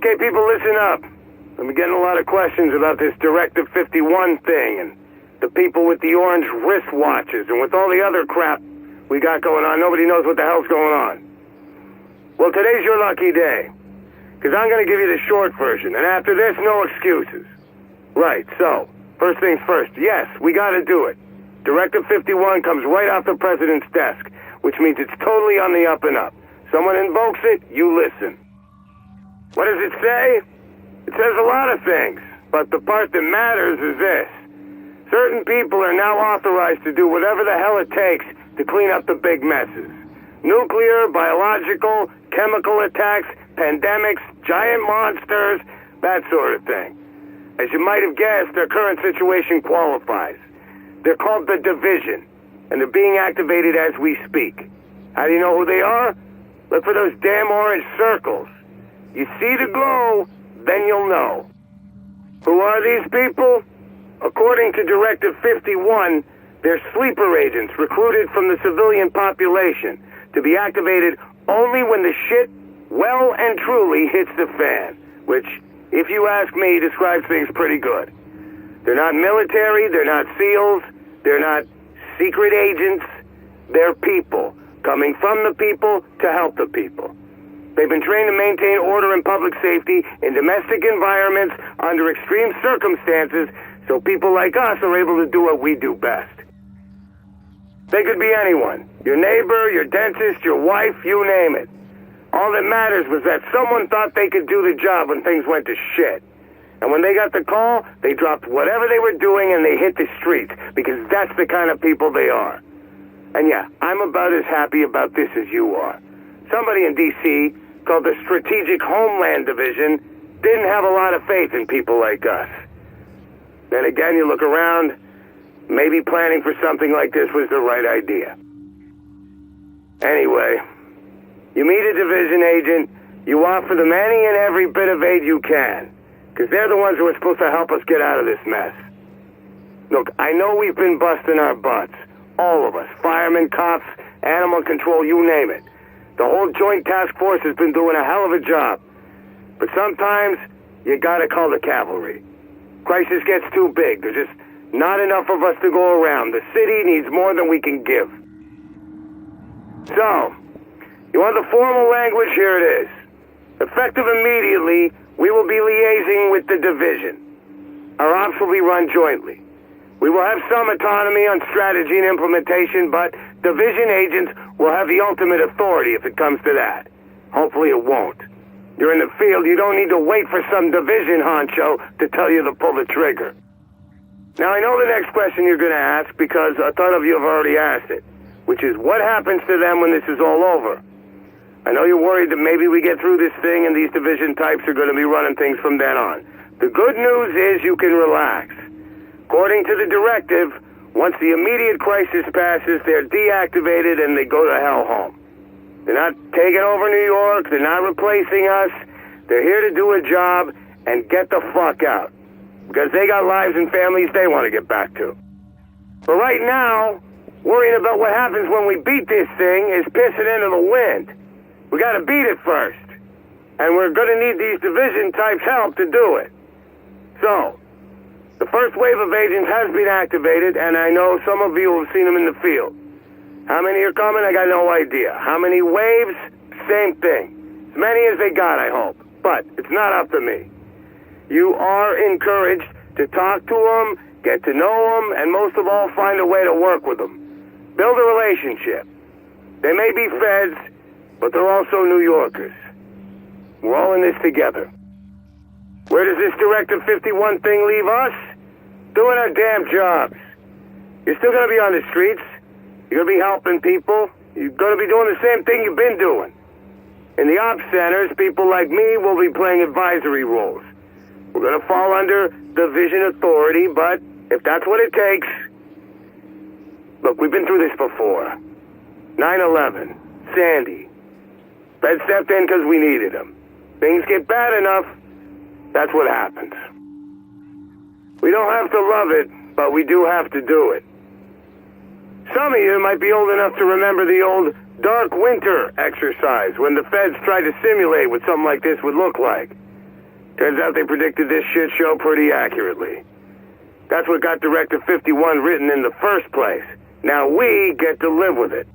Okay, people, listen up. I've been getting a lot of questions about this Directive 51 thing and the people with the orange wristwatches and with all the other crap we got going on. Nobody knows what the hell's going on. Well, today's your lucky day, because I'm going to give you the short version, and after this, no excuses. Right, so, first things first. Yes, we got to do it. Directive 51 comes right off the president's desk, which means it's totally on the up and up. Someone invokes it, you listen. What does it say? It says a lot of things, but the part that matters is this. Certain people are now authorized to do whatever the hell it takes to clean up the big messes. Nuclear, biological, chemical attacks, pandemics, giant monsters, that sort of thing. As you might have guessed, their current situation qualifies. They're called the Division, and they're being activated as we speak. How do you know who they are? Look for those damn orange circles. You see the glow, then you'll know. Who are these people? According to Directive 51, they're sleeper agents recruited from the civilian population to be activated only when the shit well and truly hits the fan, which, if you ask me, describes things pretty good. They're not military, they're not SEALs, they're not secret agents, they're people, coming from the people to help the people. They've been trained to maintain order and public safety in domestic environments under extreme circumstances, so people like us are able to do what we do best. They could be anyone. Your neighbor, your dentist, your wife, you name it. All that matters was that someone thought they could do the job when things went to shit. And when they got the call, they dropped whatever they were doing and they hit the streets, because that's the kind of people they are. And yeah, I'm about as happy about this as you are. Somebody in D.C., called the Strategic Homeland Division, didn't have a lot of faith in people like us. Then again, you look around, maybe planning for something like this was the right idea. Anyway, you meet a division agent, you offer them any and every bit of aid you can, because they're the ones who are supposed to help us get out of this mess. Look, I know we've been busting our butts. All of us. Firemen, cops, animal control, you name it. The whole joint task force has been doing a hell of a job. But sometimes, you gotta call the cavalry. Crisis gets too big. There's just not enough of us to go around. The city needs more than we can give. So, you want the formal language? Here it is. Effective immediately, we will be liaising with the Division. Our ops will be run jointly. We will have some autonomy on strategy and implementation, but Division agents will have the ultimate authority if it comes to that. Hopefully it won't. You're in the field, you don't need to wait for some Division honcho to tell you to pull the trigger. Now I know the next question you're going to ask, because a ton of you have already asked it, which is what happens to them when this is all over? I know you're worried that maybe we get through this thing and these Division types are going to be running things from then on. The good news is you can relax. According to the directive, once the immediate crisis passes, they're deactivated and they go to hell home. They're not taking over New York, they're not replacing us, they're here to do a job and get the fuck out. Because they got lives and families they want to get back to. But right now, worrying about what happens when we beat this thing is pissing into the wind. We gotta beat it first. And we're gonna need these Division types' help to do it. So, the first wave of agents has been activated, and I know some of you have seen them in the field. How many are coming? I got no idea. How many waves? Same thing. As many as they got, I hope. But it's not up to me. You are encouraged to talk to them, get to know them, and most of all, find a way to work with them. Build a relationship. They may be feds, but they're also New Yorkers. We're all in this together. Where does this Directive 51 thing leave us? Doing our damn jobs. You're still going to be on the streets. You're going to be helping people. You're going to be doing the same thing you've been doing. In the ops centers, people like me will be playing advisory roles. We're going to fall under Division authority, but if that's what it takes... Look, we've been through this before. 9/11, Sandy. Fed stepped in because we needed them. Things get bad enough, that's what happens. We don't have to love it, but we do have to do it. Some of you might be old enough to remember the old Dark Winter exercise when the feds tried to simulate what something like this would look like. Turns out they predicted this shit show pretty accurately. That's what got Directive 51 written in the first place. Now we get to live with it.